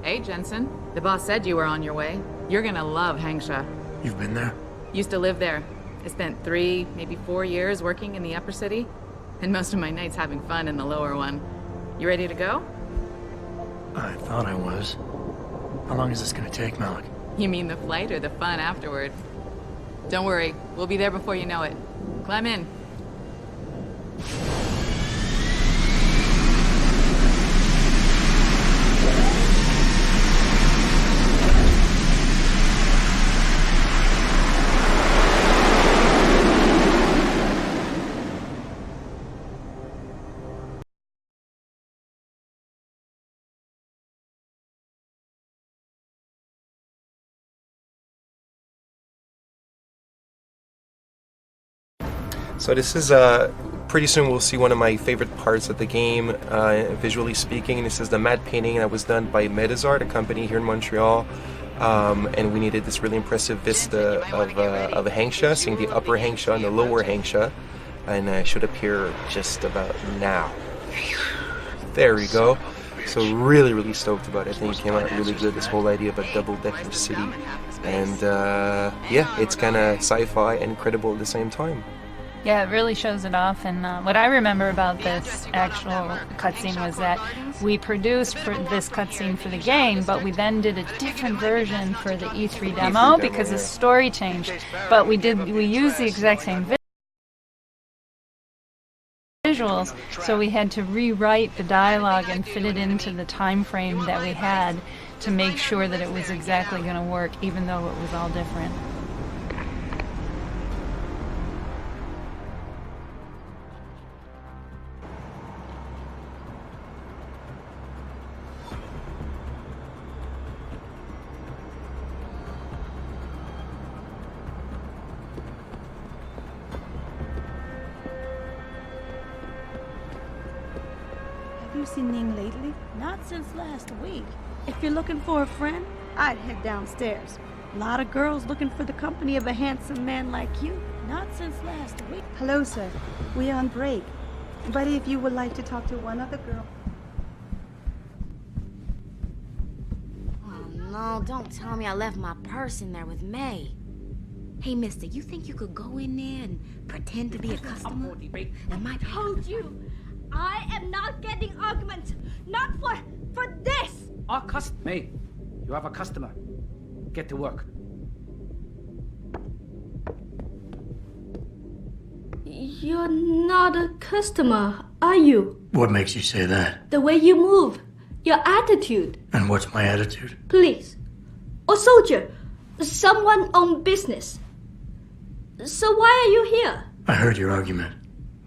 Hey, Jensen. The boss said you were on your way. You're gonna love Hangsha. You've been there? Used to live there. I spent 3, maybe 4 years working in the upper city, and most of my nights having fun in the lower one. You ready to go? I thought I was. How long is this gonna take, Malik? You mean the flight or the fun afterward? Don't worry, we'll be there before you know it. Climb in. So this is, pretty soon we'll see one of my favorite parts of the game, visually speaking. This is the matte painting that was done by Metazart, a company here in Montreal. And we needed this really impressive vista of a Hangsha, seeing the upper Hangsha and the lower Hangsha. And it should appear just about now. There we go. So really stoked about it. I think it came out really good, this whole idea of a double-decker city. And yeah, it's kind of sci-fi and incredible at the same time. Yeah, it really shows it off, and what I remember about this actual cutscene was that we produced this cutscene for the game, but we then did a different version for the E3 demo because the story changed. But we used the exact same visuals, so we had to rewrite the dialogue and fit it into the time frame that we had to make sure that it was exactly going to work, even though it was all different. Have you seen Ning lately? Not since last week. If you're looking for a friend, I'd head downstairs. A lot of girls looking for the company of a handsome man like you. Not since last week. Hello, sir. We're on break. But if you would like to talk to one other girl... Oh no, don't tell me I left my purse in there with May. Hey, mister, you think you could go in there and pretend to be a customer? That might Told you! I am not getting arguments! Not for this! Our customer. May, you have a customer. Get to work. You're not a customer, are you? What makes you say that? The way you move, your attitude. And what's my attitude? Police, or soldier, someone on business. So why are you here? I heard your argument.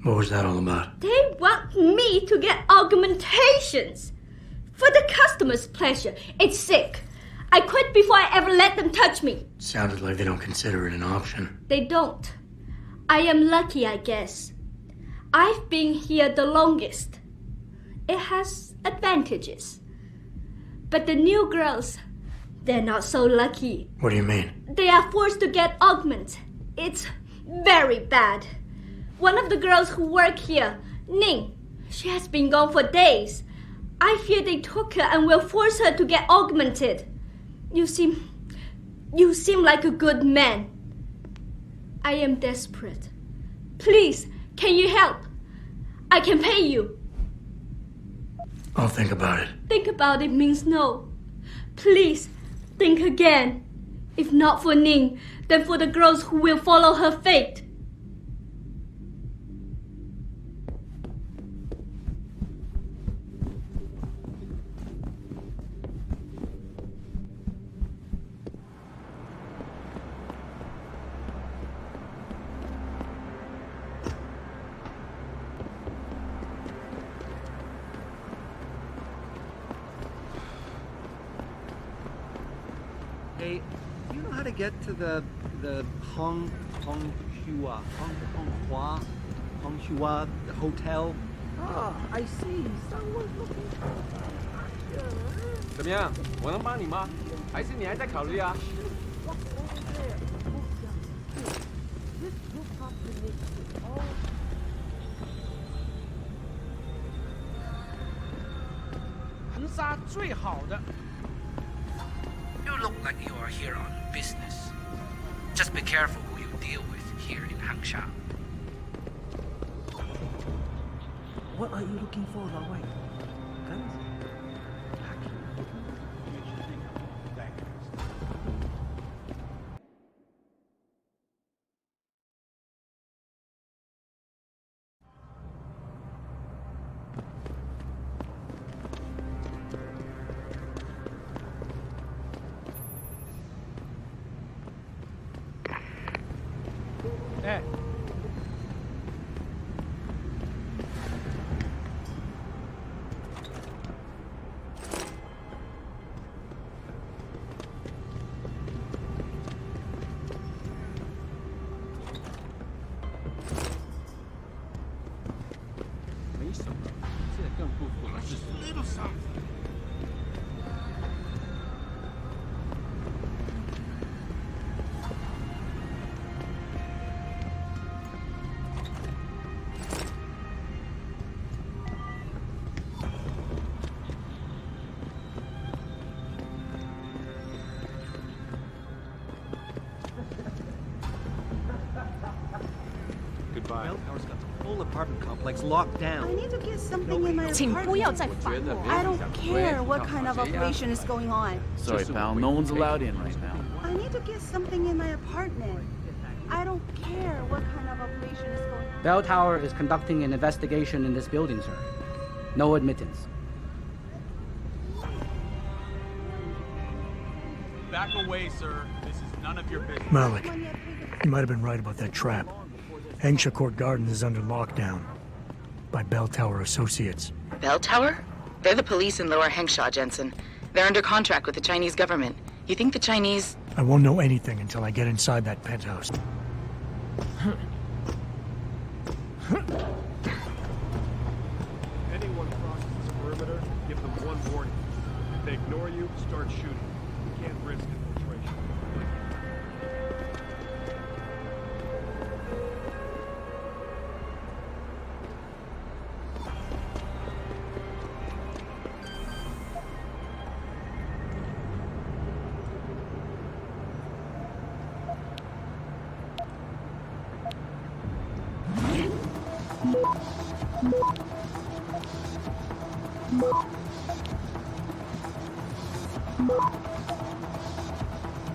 What was that all about? They want me to get argumentations. For the customer's pleasure. It's sick. I quit before I ever let them touch me. Sounded like they don't consider it an option. They don't. I am lucky, I guess. I've been here the longest. It has advantages. But the new girls, they're not so lucky. What do you mean? They are forced to get augments. It's very bad. One of the girls who work here, Ning, she has been gone for days. I fear they took her and will force her to get augmented. You seem like a good man. I am desperate. Please, can you help? I can pay you. I'll think about it. Think about it means no. Please, think again. If not for Ning, then for the girls who will follow her fate. Hey, do you know how to get to the Honghua Hotel? Ah, I see. Someone's looking. 怎么样？我能帮你吗？还是你还在考虑啊？ 长沙最好的 look like you are here on business. Just be careful who you deal with here in Hangsha. What are you looking for, Lao Wei? Guns? Hey. Little something. Goodbye. Belltower's got the whole apartment complex locked down. I need to get something in my apartment. I don't care what kind of operation is going on. Sorry, pal. No one's allowed in right now. I need to get something in my apartment. I don't care what kind of operation is going on. Bell Tower is conducting an investigation in this building, sir. No admittance. Back away, sir. This is none of your business. Malik, you might have been right about that trap. Hengsha Court Garden is under lockdown by Bell Tower Associates. Bell Tower? They're the police in Lower Hengsha, Jensen. They're under contract with the Chinese government. You think the Chinese... I won't know anything until I get inside that penthouse. Anyone crosses this perimeter, give them one warning. If they ignore you, start shooting. You can't risk infiltration.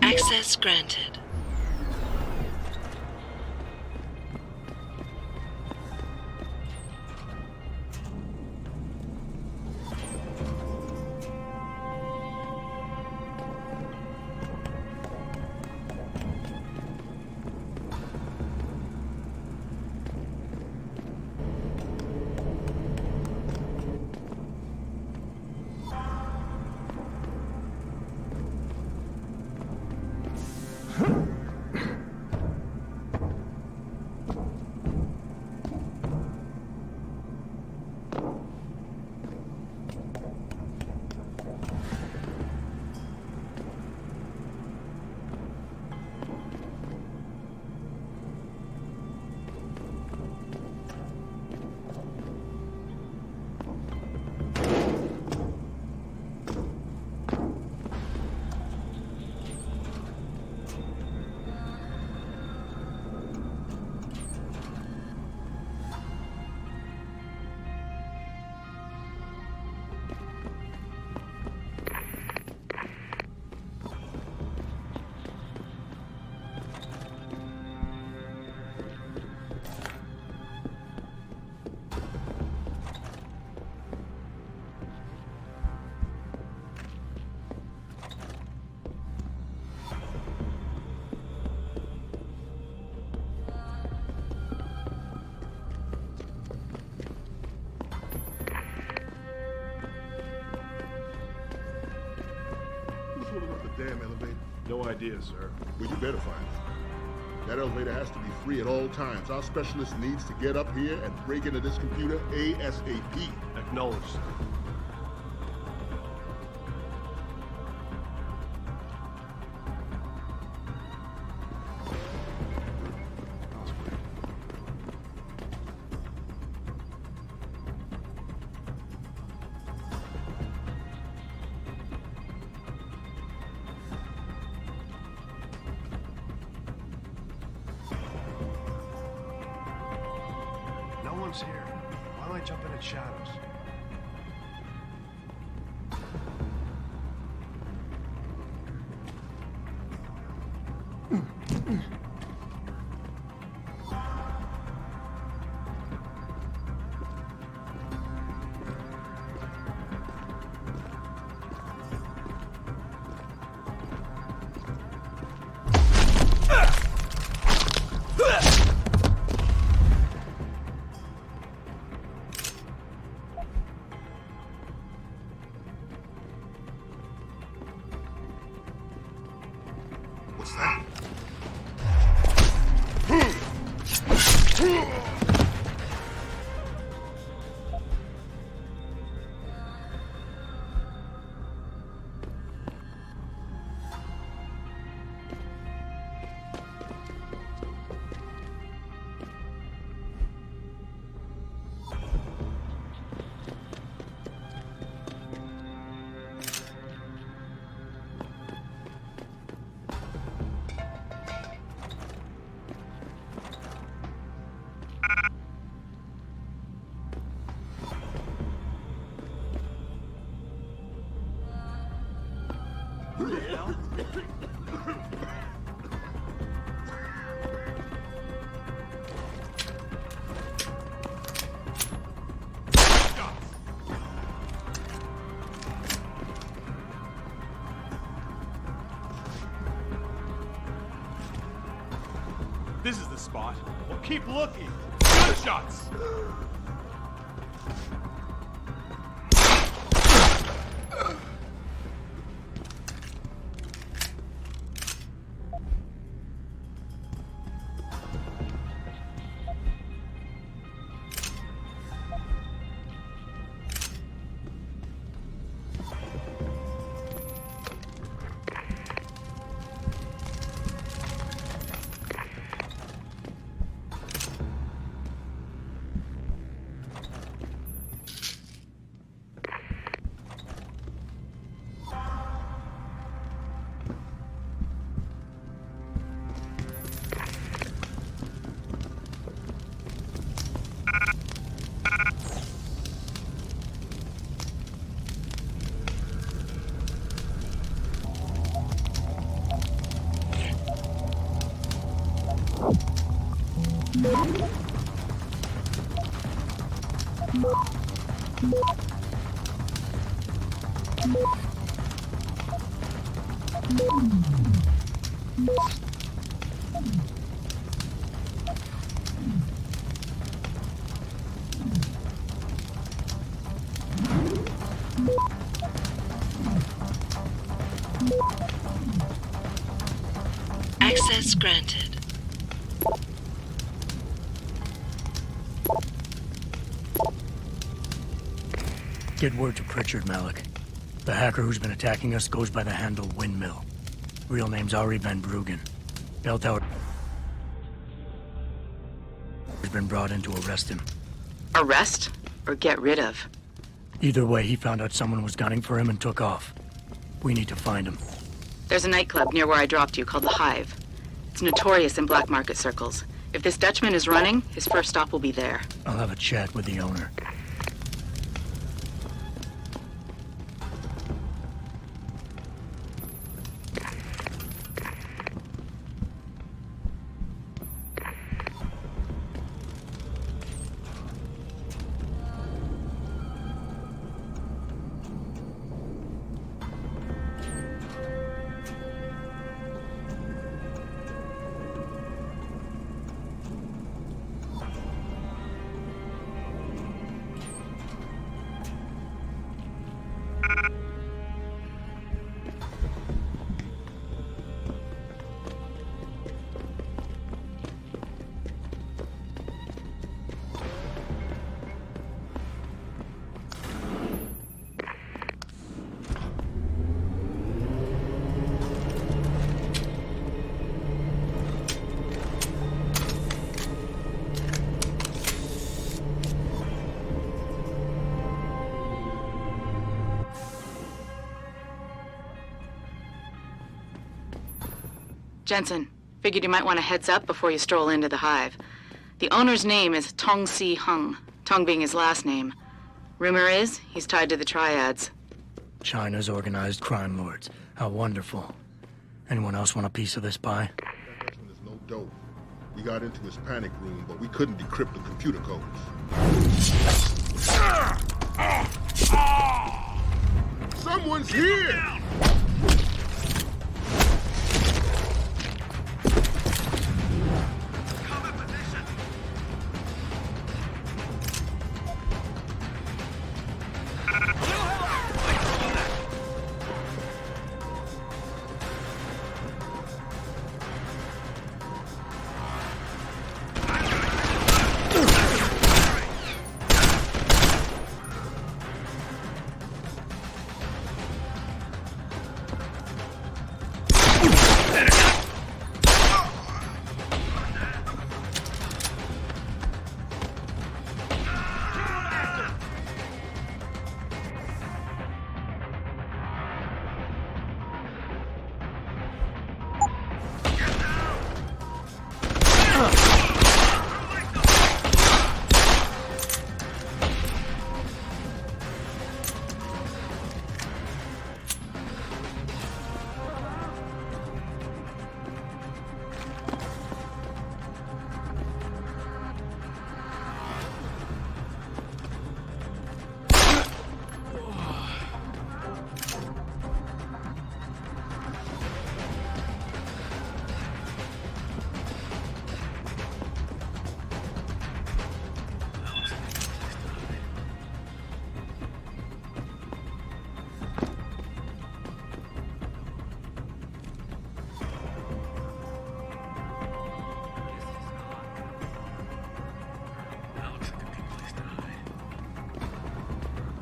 Access granted. Damn elevator. No idea, sir. Well, you better find it. That elevator has to be free at all times. Our specialist needs to get up here and break into this computer ASAP. Acknowledged, sir. Shadows here. Why don't I jump in at Shadows? What's that? This is the spot. Well, keep looking. Gunshots! Access granted. Get word to Pritchard, Malik. The hacker who's been attacking us goes by the handle Windmill. Real name's Ari Van Bruggen. Bell Tower has been brought in to arrest him. Arrest? Or get rid of? Either way, he found out someone was gunning for him and took off. We need to find him. There's a nightclub near where I dropped you called The Hive. It's notorious in black market circles. If this Dutchman is running, his first stop will be there. I'll have a chat with the owner. Jensen, figured you might want a heads up before you stroll into the Hive. The owner's name is Tong Si Hung. Tong being his last name. Rumor is, he's tied to the Triads. China's organized crime lords. How wonderful. Anyone else want a piece of this pie? There's no dope. We got into his panic room, but we couldn't decrypt the computer codes. Someone's here!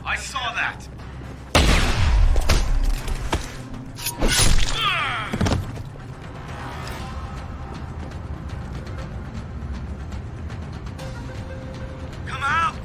I saw that! Come out!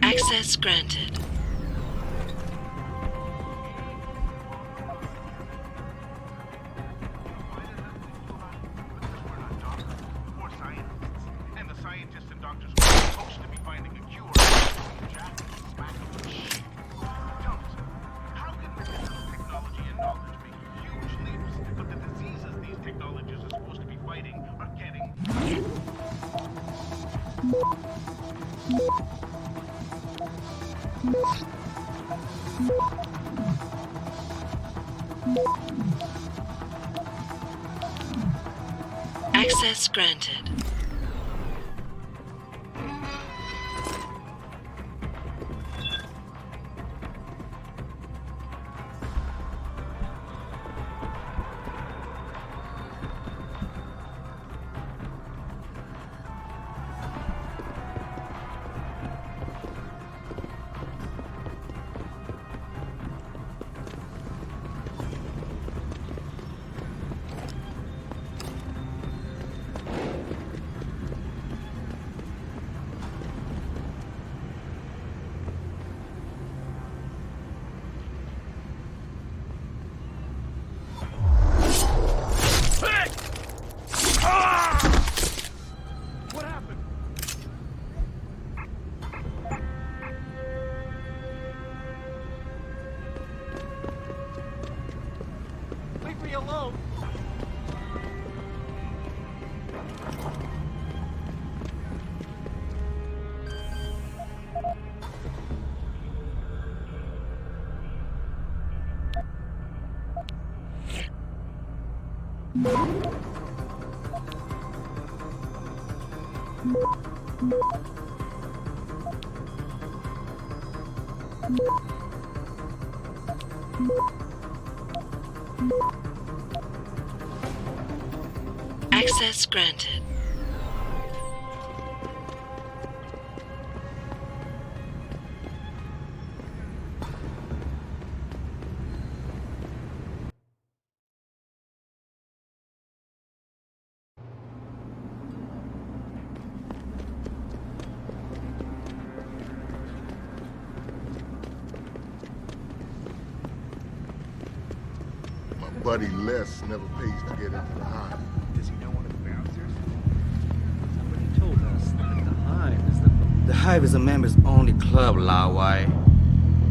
Access granted. And the scientists and doctors were supposed to be finding a cure. Jack, smack of the shit. Johnson, how can medical technology and knowledge make huge leaps, but the diseases these technologies are supposed to be fighting are getting... Access granted. Access granted. My buddy Les never pays to get into the hive. Does he know one of the bouncers? Somebody told us that the Hive is the... The Hive is a members only club, Lao Wai.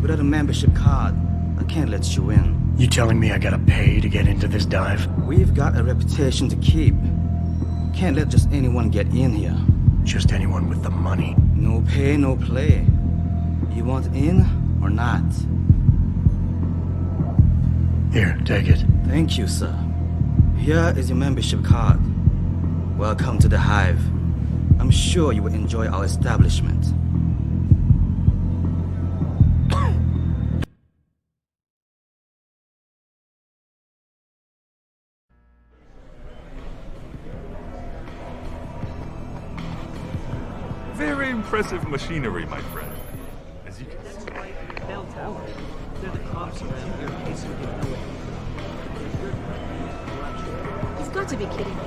Without a membership card, I can't let you in. You telling me I gotta pay to get into this dive? We've got a reputation to keep. Can't let just anyone get in here. Just anyone with the money? No pay, no play. You want in or not? Here, take it. Thank you, sir. Here is your membership card. Welcome to the Hive. I'm sure you will enjoy our establishment. Very impressive machinery, my friend. As you can see. Bell Tower. They're the cops around here in case we get know it. He's got to be kidding me.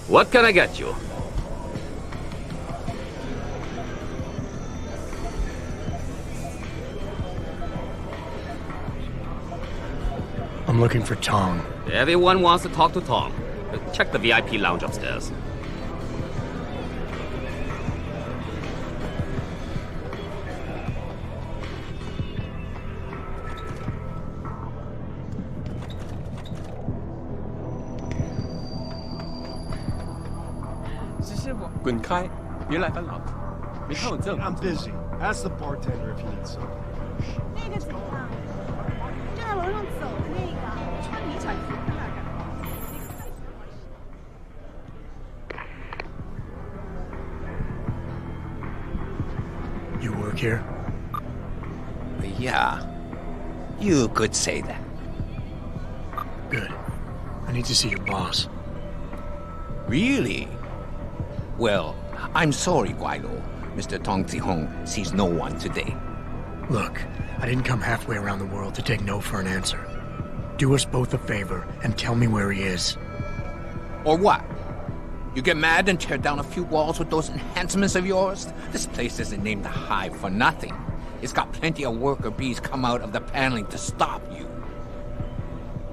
What can I get you? I'm looking for Tong. Everyone wants to talk to Tom. Check the VIP lounge upstairs. I'm busy. Ask the bartender if he needs some. 那个怎么样？就在楼上走的那个，穿迷彩服的那个。 You work here? Yeah, you could say that. Good. I need to see your boss. Really? Well, I'm sorry, Guaido. Mr. Tong Zihong sees no one today. Look, I didn't come halfway around the world to take no for an answer. Do us both a favor and tell me where he is. Or what? You get mad and tear down a few walls with those enhancements of yours? This place isn't named the Hive for nothing. It's got plenty of worker bees come out of the paneling to stop you.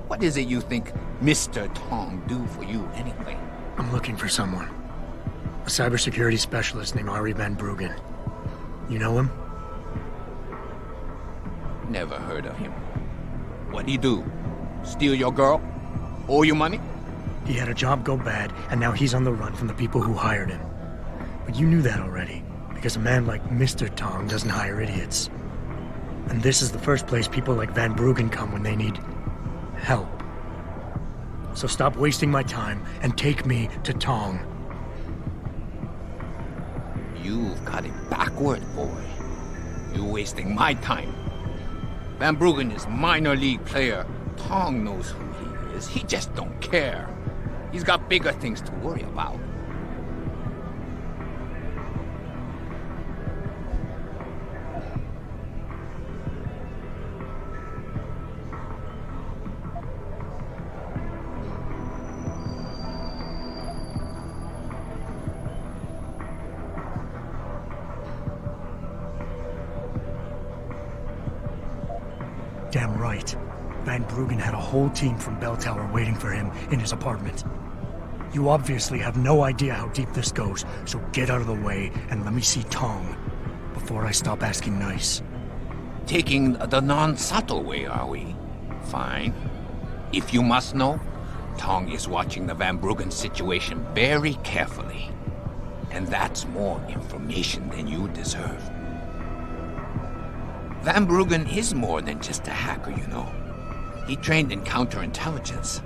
What is it you think Mr. Tong do for you anyway? I'm looking for someone. A cybersecurity specialist named Ari Van Bruggen. You know him? Never heard of him. What'd he do? Steal your girl? Owe you money? He had a job go bad, and now he's on the run from the people who hired him. But you knew that already, because a man like Mr. Tong doesn't hire idiots. And this is the first place people like Van Bruggen come when they need help. So stop wasting my time and take me to Tong. You've got it backward, boy. You're wasting my time. Van Bruggen is minor league player. Tong knows who he is. He just don't care. He's got bigger things to worry about. Damn right. Van Bruggen had a whole team from Bell Tower waiting for him in his apartment. You obviously have no idea how deep this goes, so get out of the way and let me see Tong before I stop asking nice. Taking the non-subtle way, are we? Fine. If you must know, Tong is watching the Van Bruggen situation very carefully. And that's more information than you deserve. Van Bruggen is more than just a hacker, you know. He trained in counterintelligence.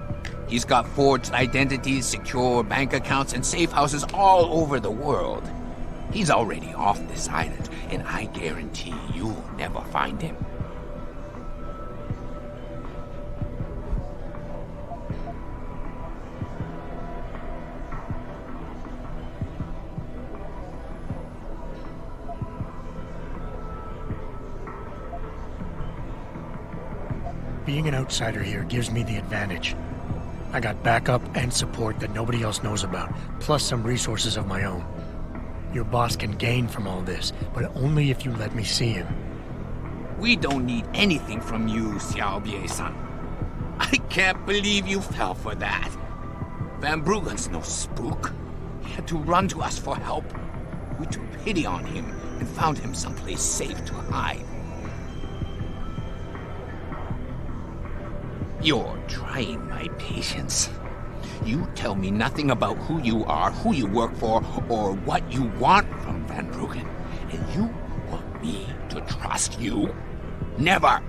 He's got forged identities, secure bank accounts, and safe houses all over the world. He's already off this island, and I guarantee you'll never find him. Being an outsider here gives me the advantage. I got backup and support that nobody else knows about, plus some resources of my own. Your boss can gain from all this, but only if you let me see him. We don't need anything from you, Xiaobie-san. I can't believe you fell for that. Van Bruggen's no spook. He had to run to us for help. We took pity on him and found him someplace safe to hide. You're trying my patience. You tell me nothing about who you are, who you work for, or what you want from Van Bruggen. And you want me to trust you? Never!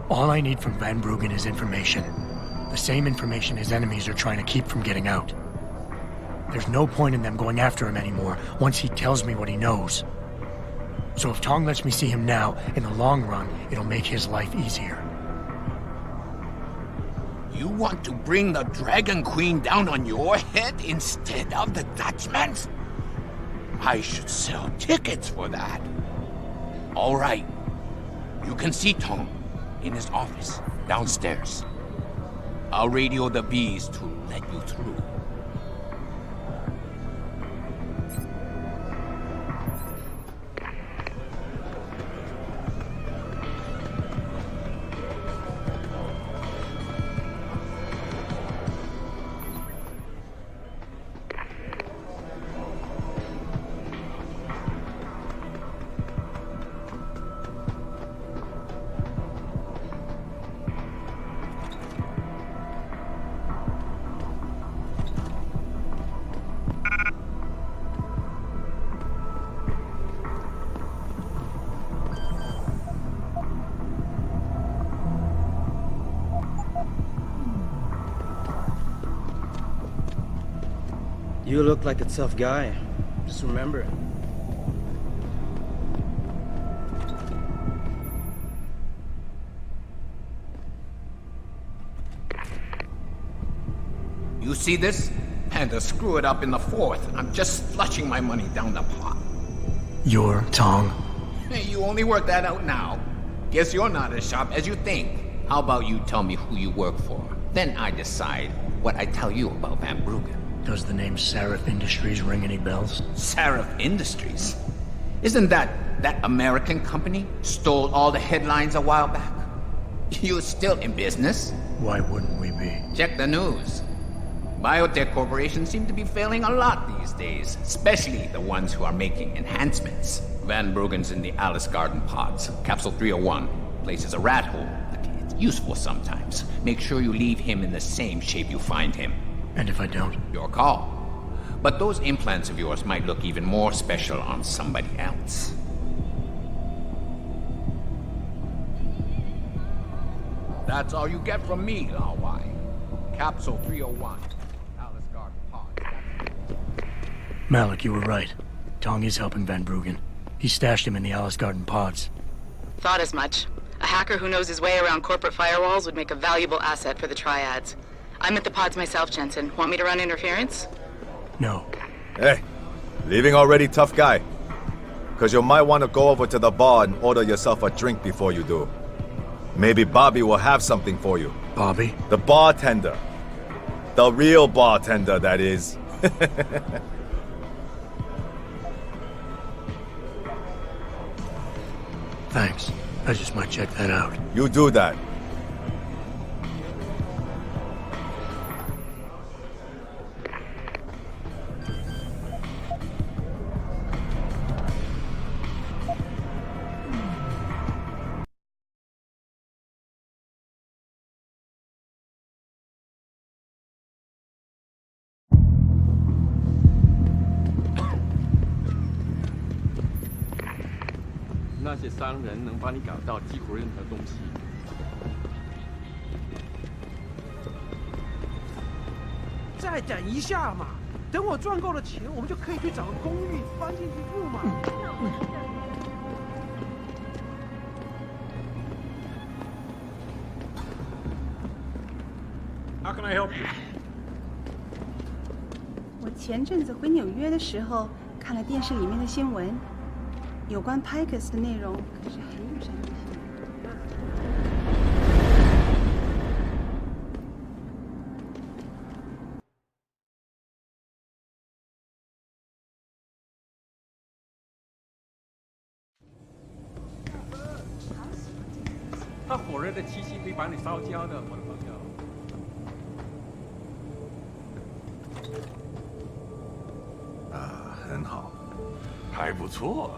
All I need from Van Bruggen is information. The same information his enemies are trying to keep from getting out. There's no point in them going after him anymore once he tells me what he knows. So if Tong lets me see him now, in the long run, it'll make his life easier. You want to bring the Dragon Queen down on your head instead of the Dutchman's? I should sell tickets for that. All right. You can see Tong in his office downstairs. I'll radio the bees to let you through. You look like a tough guy. Just remember. You see this? Had to screw it up in the fourth, and I'm just flushing my money down the pot. You're Tong? Hey, you only work that out now. Guess you're not as sharp as you think. How about you tell me who you work for? Then I decide what I tell you about Van Bruggen. Does the name Seraph Industries ring any bells? Seraph Industries? Isn't that American company? Stole all the headlines a while back? You're still in business? Why wouldn't we be? Check the news. Biotech corporations seem to be failing a lot these days, especially the ones who are making enhancements. Van Bruggen's in the Alice Garden pods. Capsule 301. Place is a rat hole, but it's useful sometimes. Make sure you leave him in the same shape you find him. And if I don't? Your call. But those implants of yours might look even more special on somebody else. That's all you get from me, Lao Wai. Capsule 301. Alice Garden Pod. Malik, you were right. Tong is helping Van Bruggen. He stashed him in the Alice Garden pods. Thought as much. A hacker who knows his way around corporate firewalls would make a valuable asset for the Triads. I'm at the pods myself, Jensen. Want me to run interference? No. Hey, leaving already, tough guy? Because you might want to go over to the bar and order yourself a drink before you do. Maybe Bobby will have something for you. Bobby? The bartender. The real bartender, that is. Thanks. I just might check that out. You do that. 些商人能帮你搞到几乎任何东西。再等一下嘛，等我赚够了钱，我们就可以去找个公寓搬进去住嘛。How can I help you? 我前阵子回纽约的时候，看了电视里面的新闻，有关 Praxis 的内容可是很有争议性。它火热的气息可以把你烧焦的，我的朋友。啊，很好，还不错。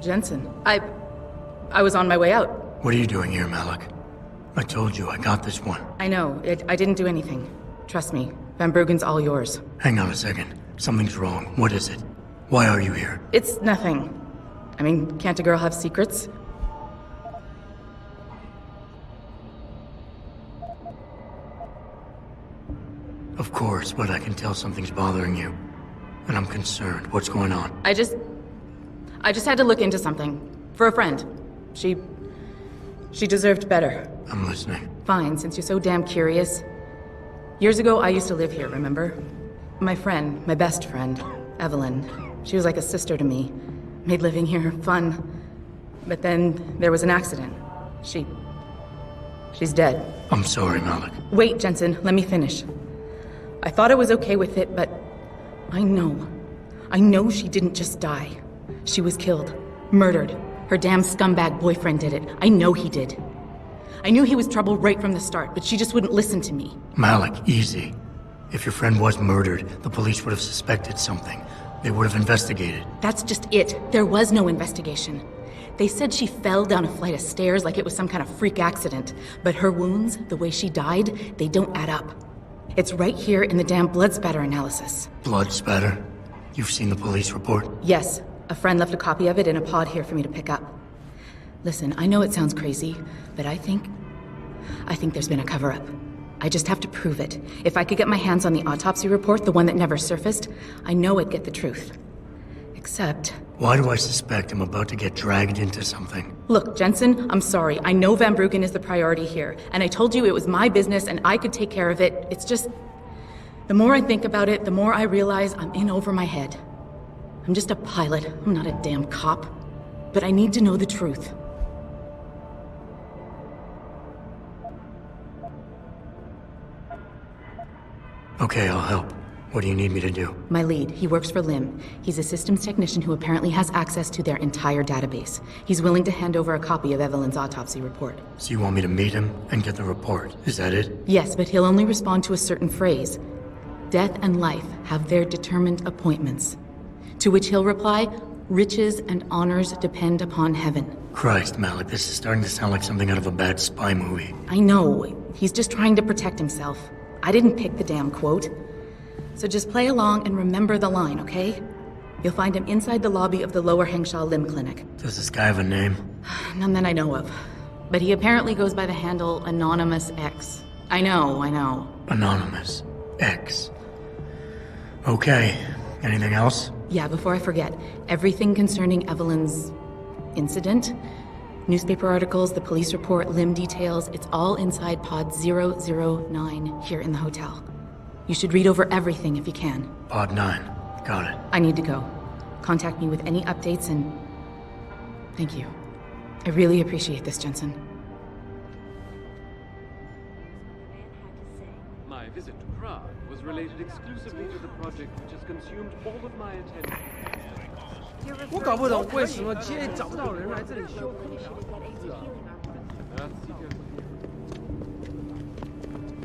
Jensen, I was on my way out. What are you doing here, Malik? I told you, I got this one. I know, I didn't do anything. Trust me, Van Bruggen's all yours. Hang on a second. Something's wrong. What is it? Why are you here? It's nothing. I mean, can't a girl have secrets? Of course, but I can tell something's bothering you. And I'm concerned. What's going on? I just had to look into something. For a friend. She deserved better. I'm listening. Fine, since you're so damn curious. Years ago, I used to live here, remember? My friend, my best friend, Evelyn. She was like a sister to me. Made living here fun. But then there was an accident. She's dead. I'm sorry, Malik. Wait, Jensen, let me finish. I thought I was okay with it, but I know she didn't just die. She was killed. Murdered. Her damn scumbag boyfriend did it. I know he did. I knew he was trouble right from the start, but she just wouldn't listen to me. Malik, easy. If your friend was murdered, the police would have suspected something. They would have investigated. That's just it. There was no investigation. They said she fell down a flight of stairs like it was some kind of freak accident. But her wounds, the way she died, they don't add up. It's right here in the damn blood spatter analysis. Blood spatter? You've seen the police report? Yes. A friend left a copy of it in a pod here for me to pick up. Listen, I know it sounds crazy, but I think there's been a cover-up. I just have to prove it. If I could get my hands on the autopsy report, the one that never surfaced, I know I'd get the truth. Except... Why do I suspect I'm about to get dragged into something? Look, Jensen, I'm sorry. I know Van Bruggen is the priority here, and I told you it was my business and I could take care of it. It's just... The more I think about it, the more I realize I'm in over my head. I'm just a pilot. I'm not a damn cop. But I need to know the truth. Okay, I'll help. What do you need me to do? My lead, he works for Lim. He's a systems technician who apparently has access to their entire database. He's willing to hand over a copy of Evelyn's autopsy report. So you want me to meet him and get the report? Is that it? Yes, but he'll only respond to a certain phrase. Death and life have their determined appointments. To which he'll reply, riches and honors depend upon heaven. Christ, Malik, this is starting to sound like something out of a bad spy movie. I know. He's just trying to protect himself. I didn't pick the damn quote. So just play along and remember the line, okay? You'll find him inside the lobby of the Lower Hengsha Lim Clinic. Does this guy have a name? None that I know of. But he apparently goes by the handle Anonymous X. I know. Anonymous X. Okay. Anything else? Yeah, before I forget, everything concerning Evelyn's incident, newspaper articles, the police report, Lim details, it's all inside pod 009 here in the hotel. You should read over everything if you can. Pod 9. Got it. I need to go. Contact me with any updates and... Thank you. I really appreciate this, Jensen. My visit to Prague was related exclusively to the project which has consumed all of my attention. 我搞不懂为什么今天找不到人来这里修空调。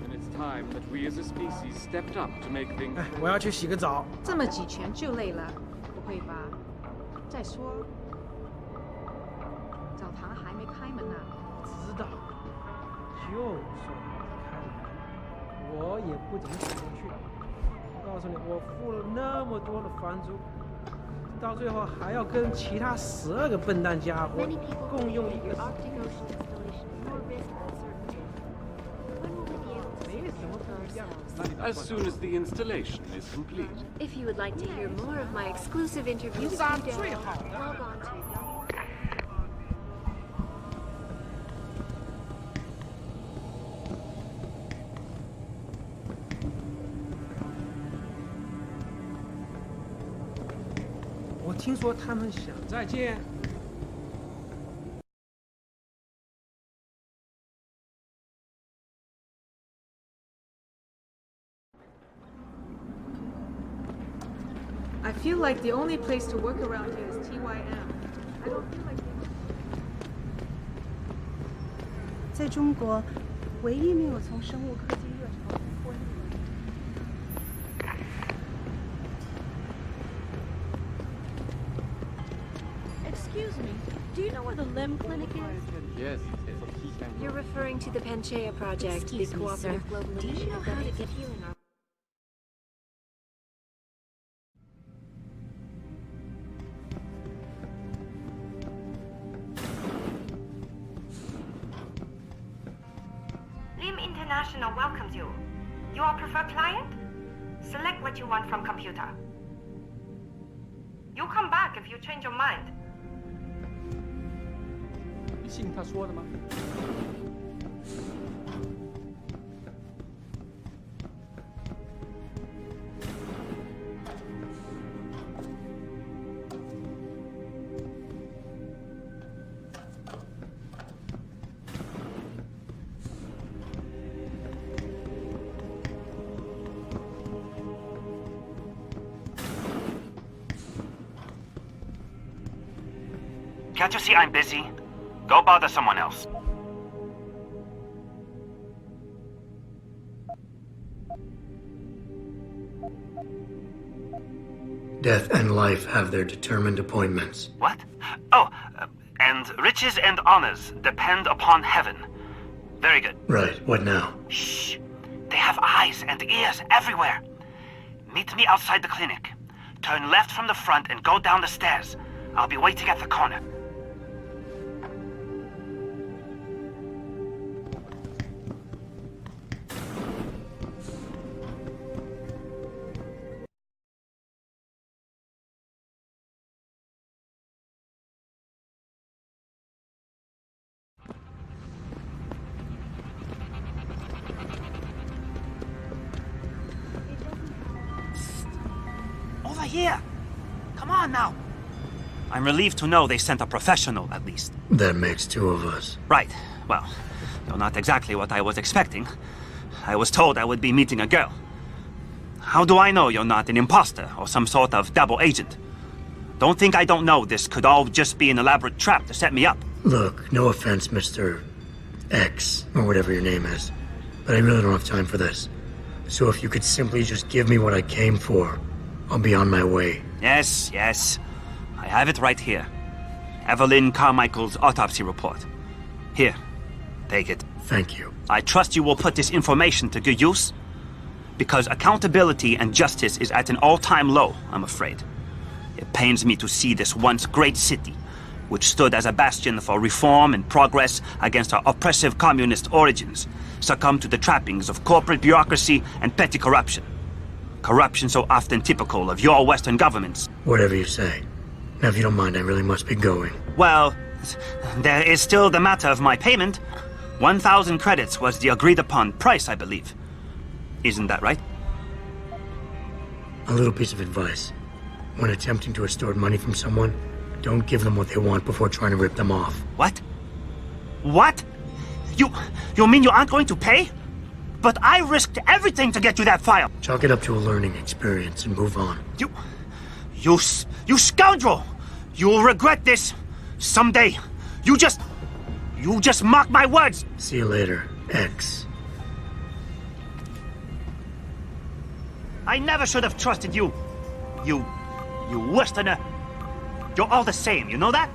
And it's time that we as a species stepped up to make things. 我要去洗个澡。这么几拳就累了，不会吧？再说，澡堂还没开门呢。知道，就说。我也不怎么想进去。我告诉你，我付了那么多的房租，到最后还要跟其他12个笨蛋家伙共用一个。As soon as the installation is complete. If you would like to hear more of my exclusive interviews, log on to我听说他们想再见。I feel like the only place to work around here is TYM. I don't feel like. 在中国，唯一没有从生物科技热潮中脱离的。Excuse me, do you know where the limb clinic is? Yes. You're referring to the Panchaea project, the cooperative global initiative that aims at healing our. International welcomes you. You are preferred client? Select what you want from computer. You come back if you change your mind. 你信他说的吗？ Can't you see I'm busy? Go bother someone else. Death and life have their determined appointments. What? Oh, and riches and honors depend upon heaven. Very good. Right, what now? Shh. They have eyes and ears everywhere. Meet me outside the clinic. Turn left from the front and go down the stairs. I'll be waiting at the corner. Over here! Come on now! I'm relieved to know they sent a professional, at least. That makes two of us. Right. Well, though not exactly what I was expecting. I was told I would be meeting a girl. How do I know you're not an imposter or some sort of double agent? Don't think I don't know this could all just be an elaborate trap to set me up. Look, no offense, Mr. X, or whatever your name is, but I really don't have time for this. So if you could simply just give me what I came for, I'll be on my way. Yes, yes. I have it right here. Evelyn Carmichael's autopsy report. Here, take it. Thank you. I trust you will put this information to good use, because accountability and justice is at an all-time low, I'm afraid. It pains me to see this once great city, which stood as a bastion for reform and progress against our oppressive communist origins, succumb to the trappings of corporate bureaucracy and petty corruption. Corruption so often typical of your Western governments. Whatever you say. Now, if you don't mind, I really must be going. Well, there is still the matter of my payment. 1,000 credits was the agreed-upon price, I believe. Isn't that right? A little piece of advice. When attempting to extort money from someone, don't give them what they want before trying to rip them off. What? What? You mean you aren't going to pay? But I risked everything to get you that file. Chalk it up to a learning experience and move on. You scoundrel! You will regret this someday. You just mock my words. See you later, X. I never should have trusted you. You Westerner. You're all the same, you know that?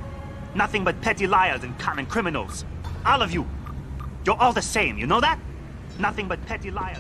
Nothing but petty liars and common criminals. All of you. You're all the same, you know that? Nothing but petty liars.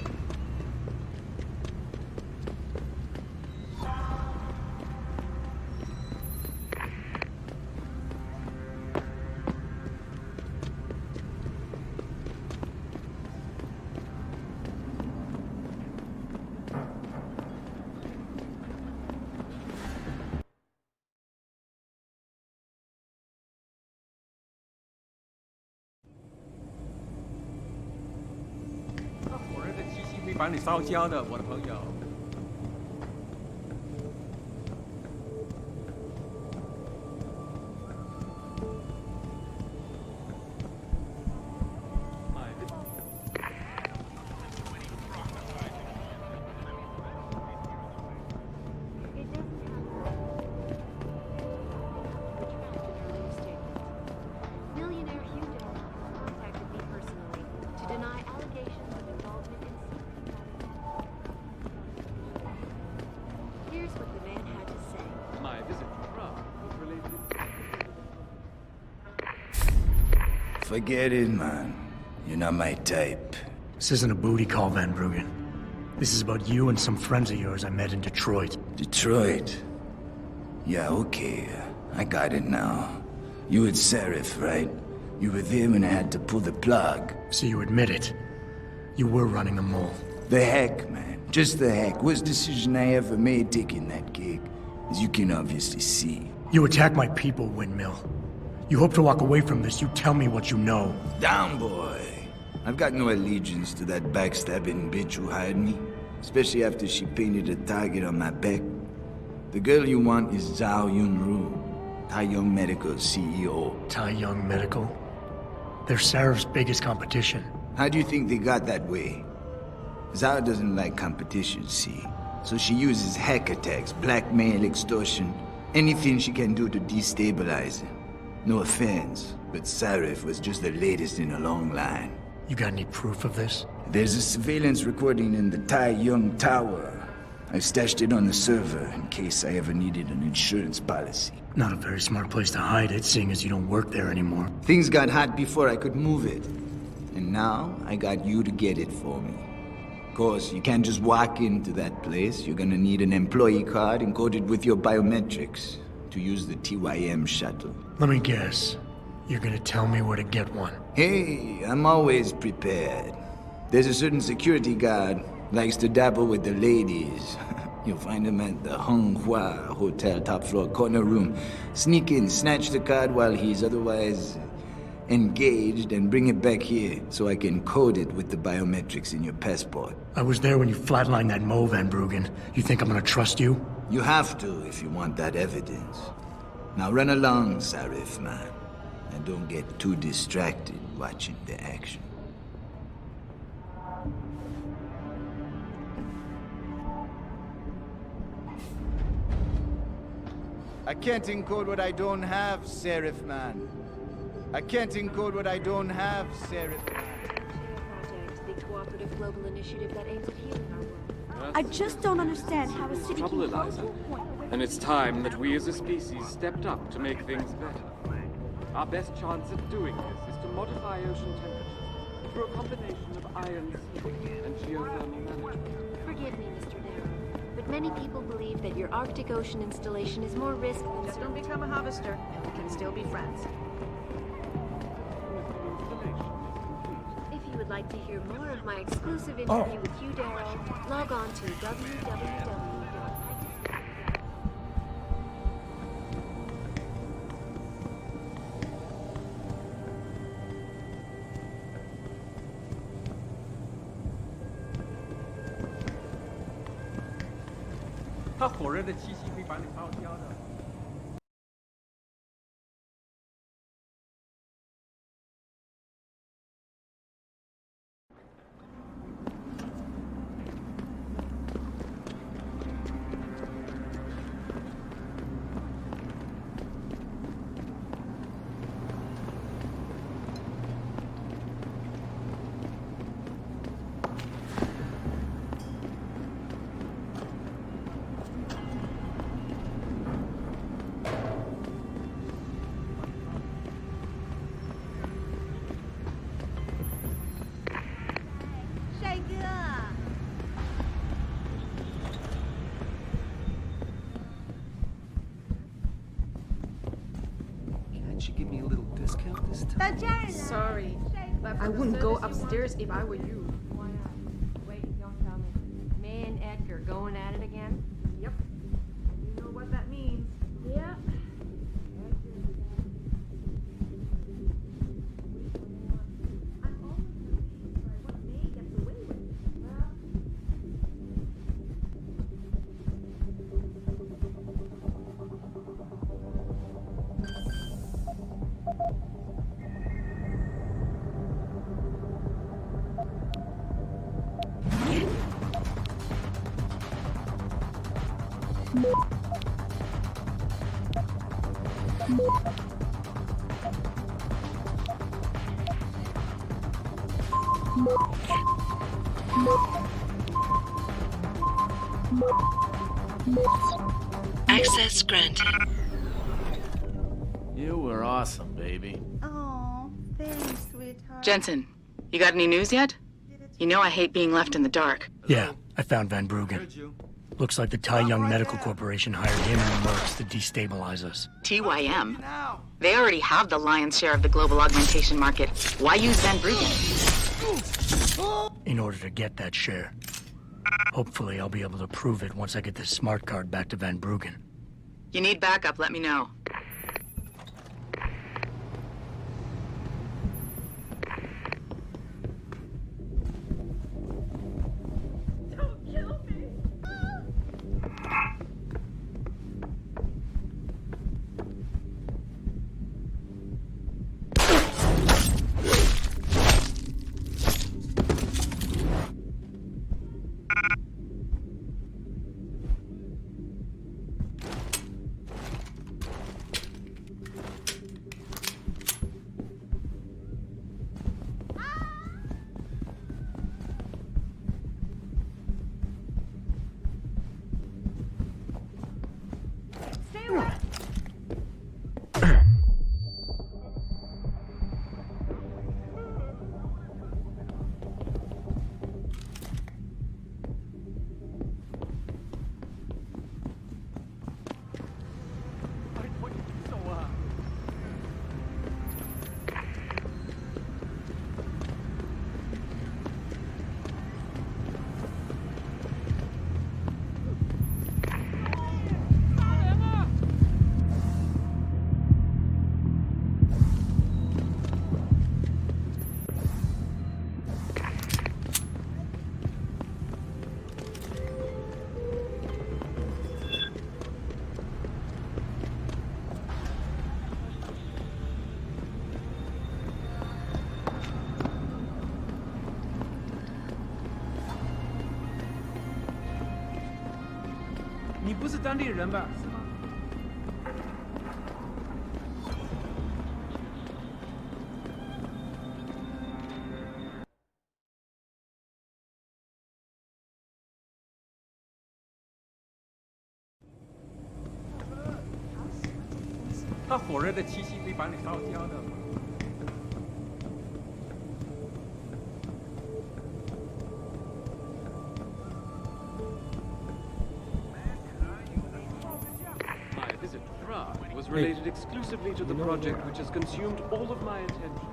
把你烧焦的，我的朋友。Forget it, man. You're not my type. This isn't a booty call, Van Bruggen. This is about you and some friends of yours I met in Detroit. Detroit? Yeah, okay. I got it now. You with Seraph, right? You were there when I had to pull the plug. So you admit it. You were running a mole. The heck, man. Just the heck. Worst decision I ever made taking that gig. As you can obviously see. You attack my people, Windmill. You hope to walk away from this, you tell me what you know. Down, boy. I've got no allegiance to that backstabbing bitch who hired me. Especially after she painted a target on my back. The girl you want is Zhao Yunru, Tai Young Medical's CEO. Tai Young Medical? They're Seraph's biggest competition. How do you think they got that way? Zhao doesn't like competition, see? So she uses hack attacks, blackmail, extortion, anything she can do to destabilize him. No offense, but Seraph was just the latest in a long line. You got any proof of this? There's a surveillance recording in the Tai Young Tower. I stashed it on the server in case I ever needed an insurance policy. Not a very smart place to hide it, seeing as you don't work there anymore. Things got hot before I could move it. And now, I got you to get it for me. Of course, you can't just walk into that place. You're gonna need an employee card encoded with your biometrics to use the TYM shuttle. Let me guess. You're gonna tell me where to get one. Hey, I'm always prepared. There's a certain security guard, likes to dabble with the ladies. You'll find him at the Hung Hua Hotel top floor corner room. Sneak in, snatch the card while he's otherwise engaged, and bring it back here so I can code it with the biometrics in your passport. I was there when you flatlined that Mo, Van Bruggen. You think I'm gonna trust you? You have to if you want that evidence. Now run along, Seraph, man. And don't get too distracted watching the action. I can't encode what I don't have, Seraph, man. I can't encode what I don't have, Seraph. Project, the cooperative global initiative that aims at healing our world. I just don't understand how a city can Trouble, grow Eliza. to a point where... And it's time that we as a species stepped up to make things better. Our best chance at doing this is to modify ocean temperatures through a combination of iron seeping and geothermal management. Forgive me, Mr. Darrow, but many people believe that your Arctic Ocean installation is more risk than... Just don't become a harvester, and we can still be friends. If you would like to hear more of my exclusive interview with Hugh Darrow, log on to www.它火热的气息会把你烧焦的。Can't you give me a little discount this time? Sorry. I wouldn't go upstairs if I were you. Why not? Wait, don't tell me. May and Edgar going at it again? Yep. You know what that means. Yeah. Access granted. You were awesome, baby. Oh, thanks, sweetheart. Jensen, you got any news yet? You know I hate being left in the dark. Yeah, I found Van Bruggen. Looks like the Tai Young Medical Corporation hired him and the mercs to destabilize us. TYM? They already have the lion's share of the global augmentation market. Why use Van Bruggen? In order to get that share. Hopefully I'll be able to prove it once I get this smart card back to Van Bruggen. You need backup, let me know.你不是当地人吧？是吗？那火热的气息会把你烧焦的。 was related exclusively to the project which has consumed all of my attention.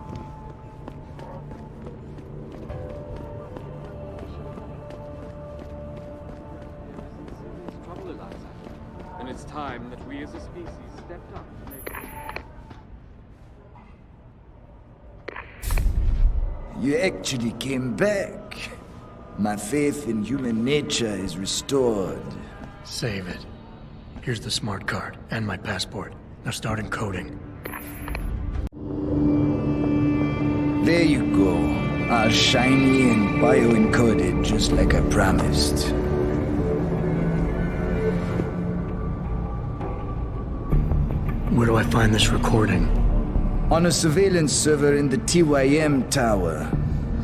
Trouble, Eliza. And it's time that we as a species stepped up to make You actually came back. My faith in human nature is restored. Save it. Here's the smart card and my passport. Now start encoding. There you go. All shiny and bio-encoded, just like I promised. Where do I find this recording? On a surveillance server in the TYM tower.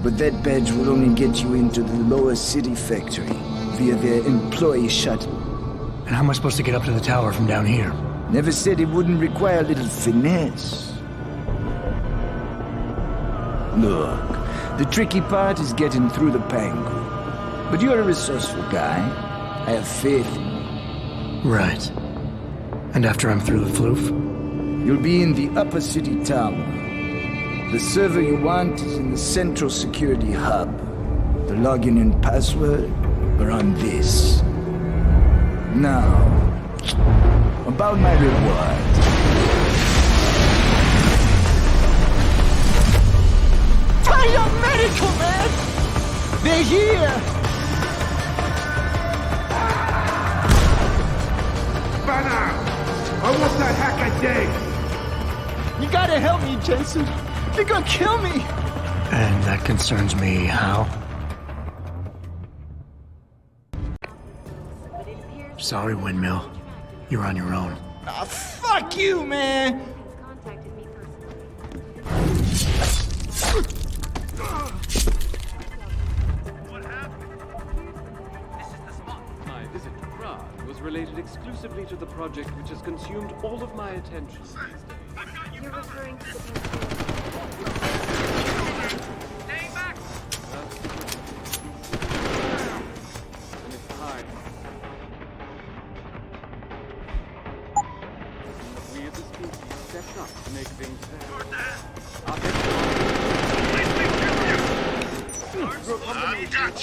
But that badge will only get you into the lower city factory via their employee shuttle. And how am I supposed to get up to the tower from down here? Never said it wouldn't require a little finesse. Look, the tricky part is getting through the pango. But you're a resourceful guy. I have faith in you. Right. And after I'm through the floof? You'll be in the upper city tower. The server you want is in the central security hub. The login and password are on this. Now, about my reward. Fire medical, man! They're here! Banner! I want that hacker dead! You gotta help me, Jensen. They're gonna kill me! And that concerns me how? Sorry, Windmill. You're on your own. Nah, fuck you, man! My visit to Prague was related exclusively to the project which has consumed all of my attention. You're referring to the Staying back! And it's time. We as a species stepped up to make things better. Our best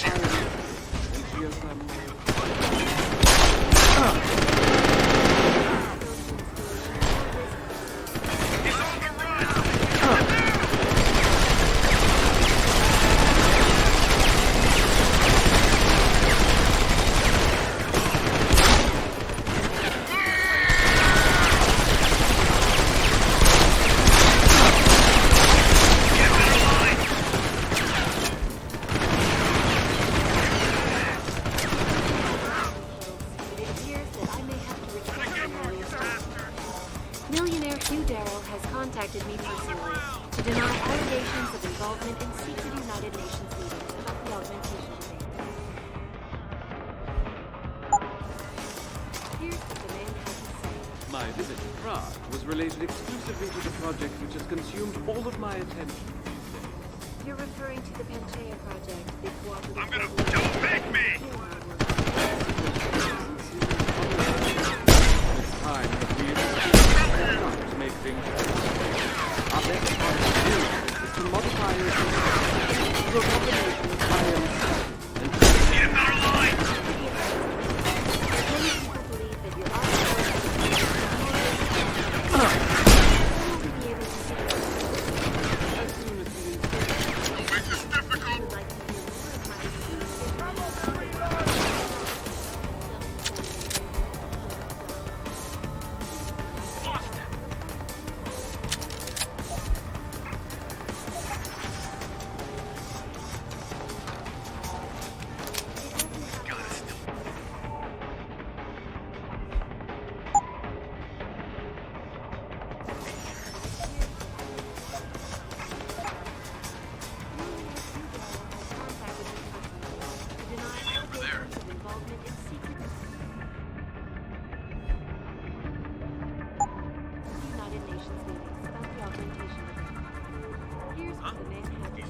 and Millionaire Hugh Darrell has contacted me personally to deny allegations of involvement in secret United Nations meetings about the augmentation thing. Here's what the man has to say. My visit to Prague was related exclusively to the project which has consumed all of my attention. You're referring to the Panchaea project, the cooperative... I'm gonna... Don't make me! It's time that we as a species step up to make things better. Our best chance to do is to modify your system through a combination of iron and... Need a better line! Many people believe that your Don't make this difficult!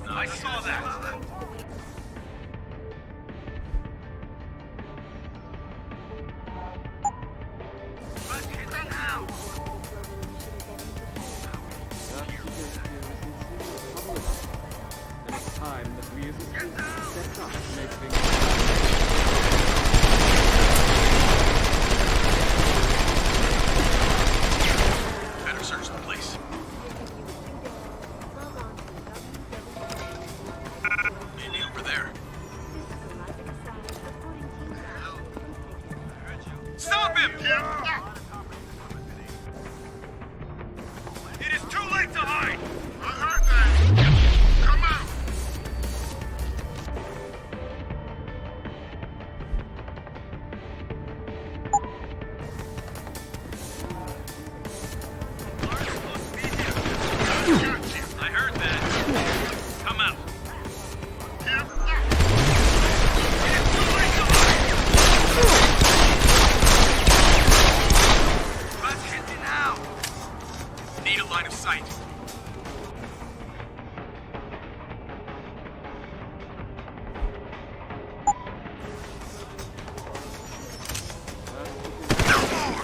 I saw that! Let's hit that now! And it's time that we as a species step up to make things Better search the place. Maybe over there. Stop him! It is too late to hide! I heard that! Come out! I heard that. Come out. Let's hit it now. Need a line of sight. No more.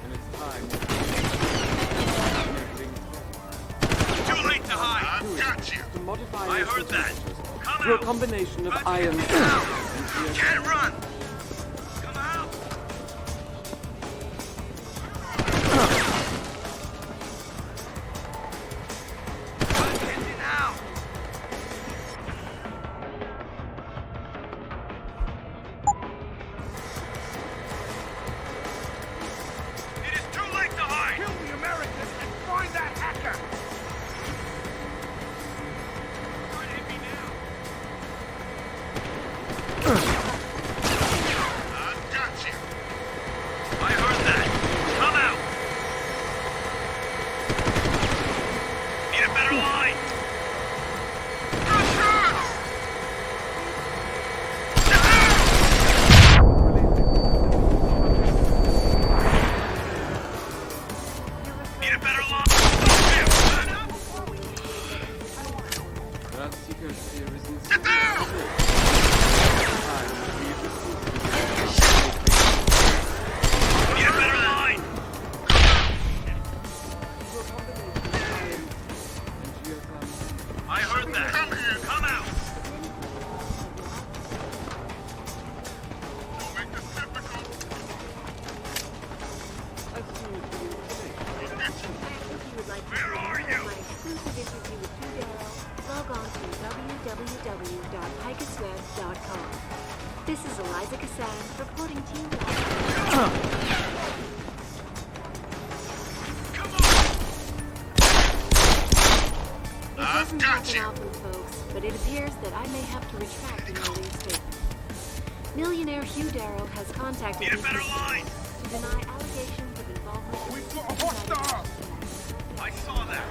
and it's time Too late to hide. I've got you. to modify I your heard that. systems Come through a out. combination of Let's iron get down. and geothermal. Can't run. Come out. Let's hit it now. Earth Seeker's fear is insane. Get down! Need a better line! I heard that. Come here, come out! Don't make this difficult. Where are you? My exclusive interview with Fidero, log on to www.picusweb.com. This is Eliza Cassan reporting to you live. It doesn't happen often, folks, but it appears that I may have to retract an earlier statement. Millionaire Hugh Darrow has contacted me to deny allegations of involvement in the hostile. I saw that.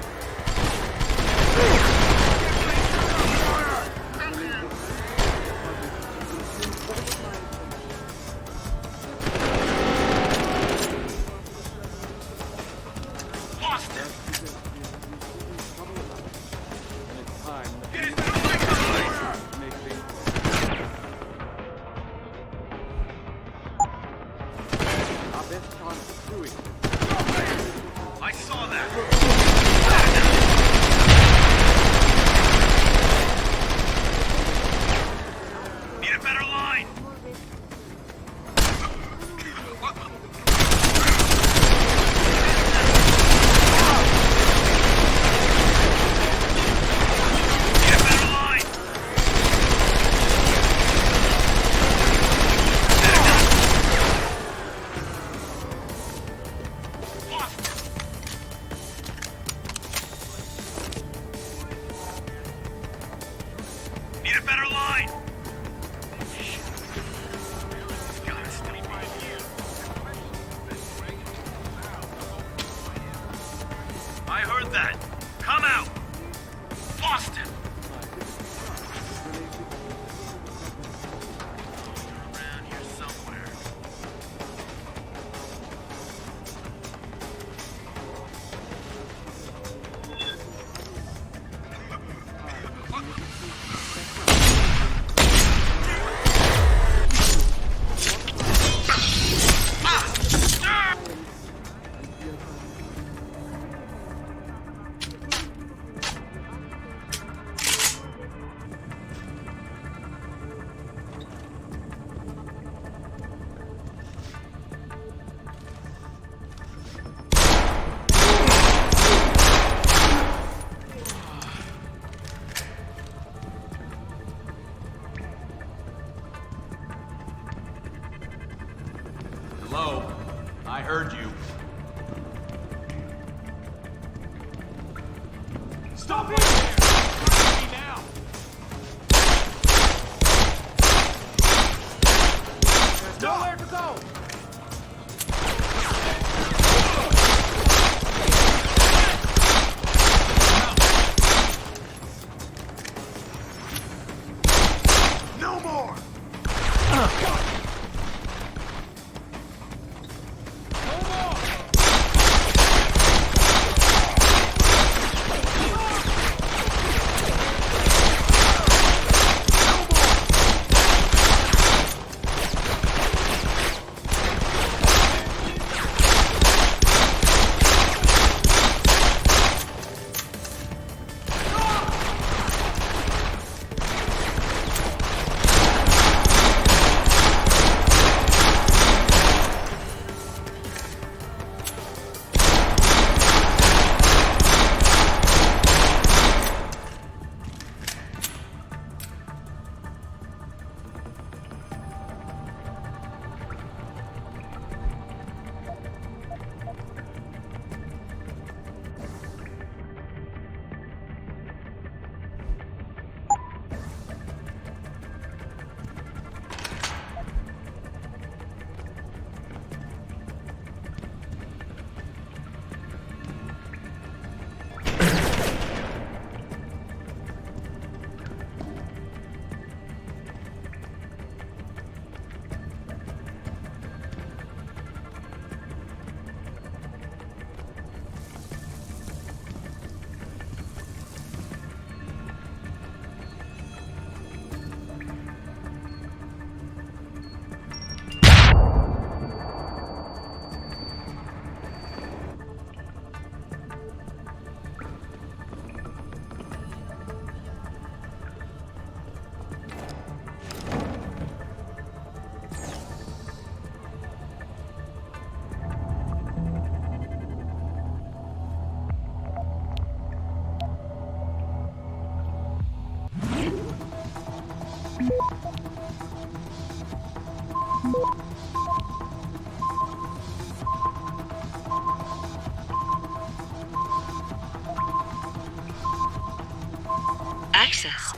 I saw that. Need a better line. Need a better line. Need a better line! Gotta stay right here. I heard that. Come out! Lost him! Around here somewhere. Hello? I heard you. Stop it! Stop me now! There's nowhere to go. No more! No more! Access.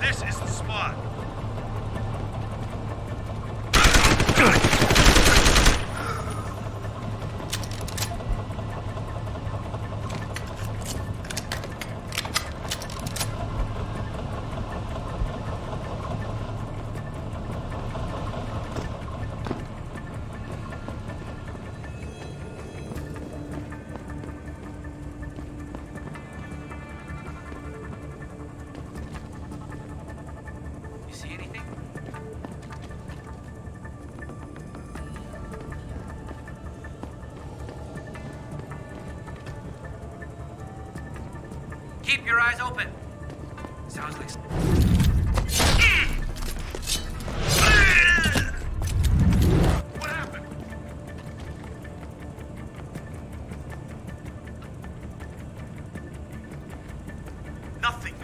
This is the spot. Keep your eyes open. Sounds like... What happened? Nothing.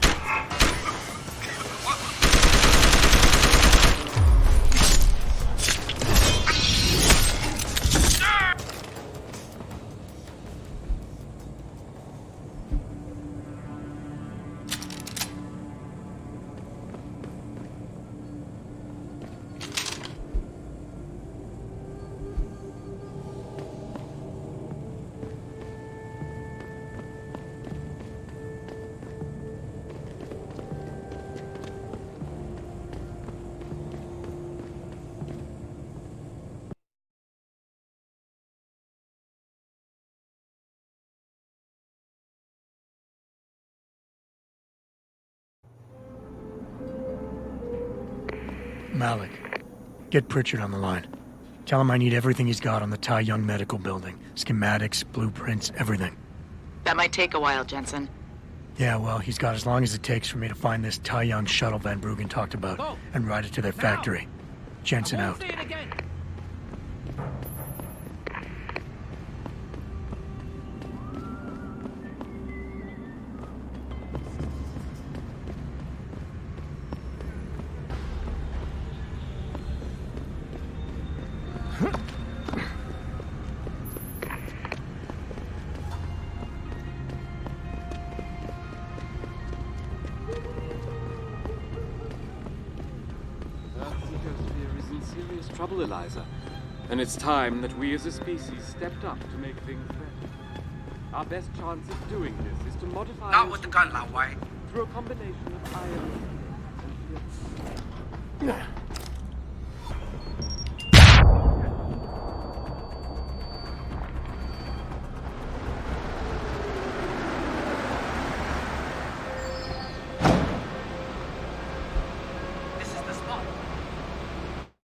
Malik, get Pritchard on the line. Tell him I need everything he's got on the Tai Young Medical Building. Schematics, blueprints, everything. That might take a while, Jensen. Yeah, well, he's got as long as it takes for me to find this Tai Young shuttle Van Bruggen talked about and ride it to their factory. Jensen out. Say it again. Trouble, Eliza. And it's time that we as a species stepped up to make things better. Our best chance of doing this is to modify... Not with the gun, Lao White. Through a combination of iron and...